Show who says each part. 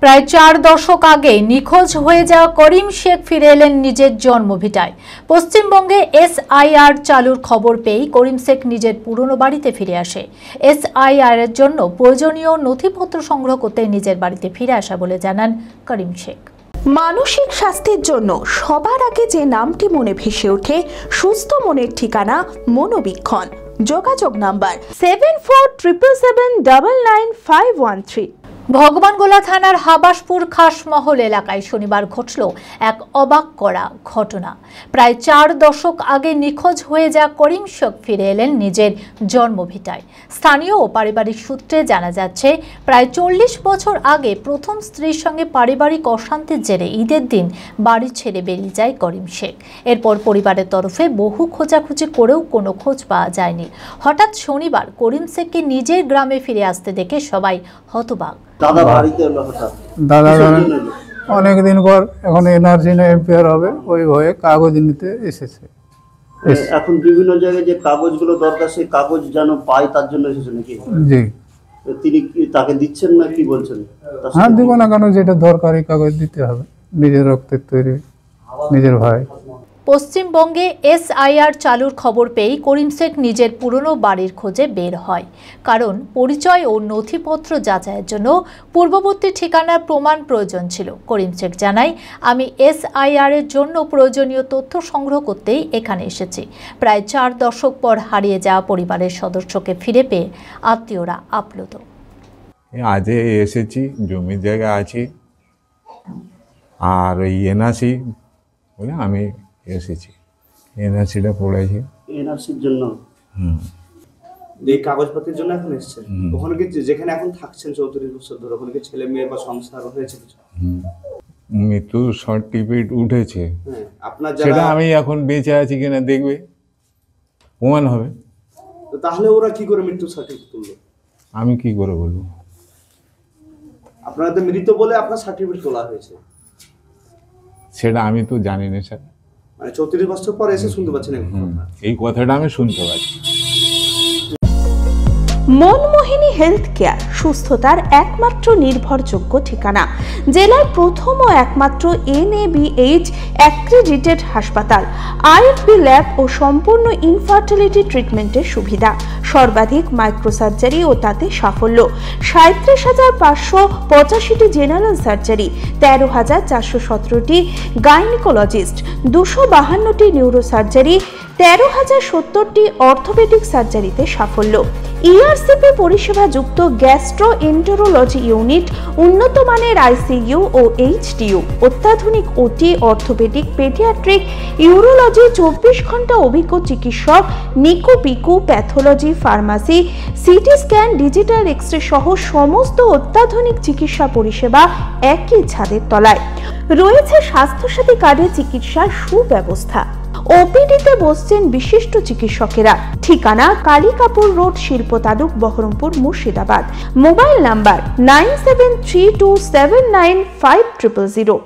Speaker 1: প্রায় 4 দশক আগে নিখোঁজ হয়ে যাওয়া করিম শেখ ফিরে এলেন নিজের জন্মভিটায়। পশ্চিমবঙ্গে এসআইআর চালুর খবর পেয়েই করিম শেখ নিজের পুরনো বাড়িতে ফিরে আসে। এসআইআর এর জন্য প্রয়োজনীয় নথিপত্র সংগ্রহ করতে নিজের বাড়িতে ফিরে আসা বলে জানান করিম শেখ।
Speaker 2: মানসিক স্বাস্থ্যের জন্য সবার আগে যে নামটি মনে ভেসে ওঠে, সুস্থ মনের ঠিকানা মনোবীক্ষণ। যোগাযোগ নাম্বার 7477799513।
Speaker 1: ভগবানগোলা থানার হাবাসপুর খাসমহল এলাকায় শনিবার ঘটল এক অবাক করা ঘটনা। প্রায় 4 দশক আগে নিখোঁজ হয়ে যাওয়া করিম শেখ ফিরে এলেন নিজের জন্মভিটায়। স্থানীয় ও পারিবারিক সূত্রে জানা যাচ্ছে, প্রায় 40 বছর আগে প্রথম স্ত্রীর সঙ্গে পারিবারিক অশান্তির জেরে ঈদের দিন বাড়ি ছেড়ে বেরিয়ে যায় করিম শেখ। এরপর পরিবারের তরফে বহু খোঁজাখুঁজি করেও কোনো খোঁজ পাওয়া যায়নি। হঠাৎ শনিবার করিম শেখকে নিজের গ্রামে ফিরে আসতে দেখে সবাই হতবাক।
Speaker 3: দাদা বাড়িতে এলো হঠাৎ।
Speaker 4: দাদা অনেকদিন পর এখন এনআরসি না এফআইআর হবে, ওই হয়ে কাগজ নিতে এসেছে।
Speaker 3: এখন বিভিন্ন জায়গায় যে কাগজগুলো দরকার সেই কাগজ যেন পায় তার জন্য এসেছে নাকি?
Speaker 4: জি।
Speaker 3: তিনি কি তাকে দিচ্ছেন না কি বলছেন?
Speaker 4: হ্যাঁ, দিব না কেন, যেটা দরকারি কাগজ দিতে হবে। নিজের রক্তের তৈরি, নিজের ভাই।
Speaker 1: পশ্চিমবঙ্গে এসআইআর চালুর খবর পেয়েই করিম শেখ নিজের পুরনো বাড়ির খোঁজে বের হয়। কারণ পরিচয় ও নথিপত্র যাচাইয়ের জন্য পূর্ববর্তী ঠিকানার প্রমাণ প্রয়োজন ছিল। করিম শেখ জানায়, আমি এসআইআর এর জন্য প্রয়োজনীয় তথ্য সংগ্রহ করতেই এখানে এসেছি। প্রায় 4 দশক পর হারিয়ে যাওয়া পরিবারের সদস্যকে ফিরে পেয়ে আত্মীয়রা আপ্লুত।
Speaker 5: আজ এসেছি, জমির জায়গা আছে আর ওই এনআরসি বলে আমি এসেছি। এনআরসিটা পড়েছি,
Speaker 3: এনআরসির জন্য।
Speaker 6: এই কাগজপত্রের জন্য এখন এসেছেন। ওখানে কি যেখানে এখন থাকছেন 34 বছর ধরে, ওখানে কি ছেলে মেয়ে বা সংসার হয়েছে কিছু?
Speaker 5: মৃত্যু সার্টিফিকেট উঠেছে,
Speaker 6: আপনার
Speaker 5: সেটা আমি এখন বেঁচে আছি কিনা দেখবে, প্রমাণ হবে।
Speaker 6: তাহলে ওরা কি করে মৃত্যু সার্টিফিকেট তুললো?
Speaker 5: আমি কি করে বলবো?
Speaker 6: আপনারা তো মৃত বলে আপনার সার্টিফিকেট তোলা হয়েছে,
Speaker 5: সেটা আমি তো জানি না স্যার।
Speaker 6: মানে 34 বছর পর এসে শুনতে পাচ্ছেন
Speaker 5: এই কথাটা আমি শুনতে পাচ্ছি।
Speaker 2: মনমোহিনী হেলথ কেয়ার সুস্থতার একমাত্র নির্ভরযোগ্য ঠিকানা। জেলার প্রথম ও একমাত্র NABH অ্যাক্রেডিটেড হাসপাতাল, IFB ল্যাব ও সম্পূর্ণ ইনফার্টিলিটি ট্রিটমেন্টের সুবিধা, সর্বাধিক মাইক্রোসার্জারি ও তাতে সাফল্য, 37,585টি জেনারেল সার্জারি, 13,417টি গাইনিকোলজিস্ট, 252টি নিউরোসার্জারি, 13,070টি অর্থোপেডিক সার্জারিতে সাফল্য, ERCP পরিষেবা যুক্ত গ্যাস্ট্রোএন্টেরোলজি ইউনিট, উন্নত মানের ICU ও HDU, অত্যাধুনিক OT, অর্থোপেডিক, পেডিয়াট্রিক, ইউরোলজি, 24 ঘন্টা অভিজ্ঞ চিকিৎসক, NICU PICU, pathology, pharmacy, CT scan, digital x ray সহ সমস্ত অত্যাধুনিক চিকিৎসা পরিষেবা একই ছাদের তলায়। রয়েছে স্বাস্থ্যসাথী কার্ডে চিকিৎসার সুব্যবস্থা। ওপিডিতে বসছেন বিশিষ্ট চিকিৎসকেরা। ঠিকানা কালিকাপুর রোড, শিল্প তালুক, বহরমপুর, মুর্শিদাবাদ। Mobile number 9732795000।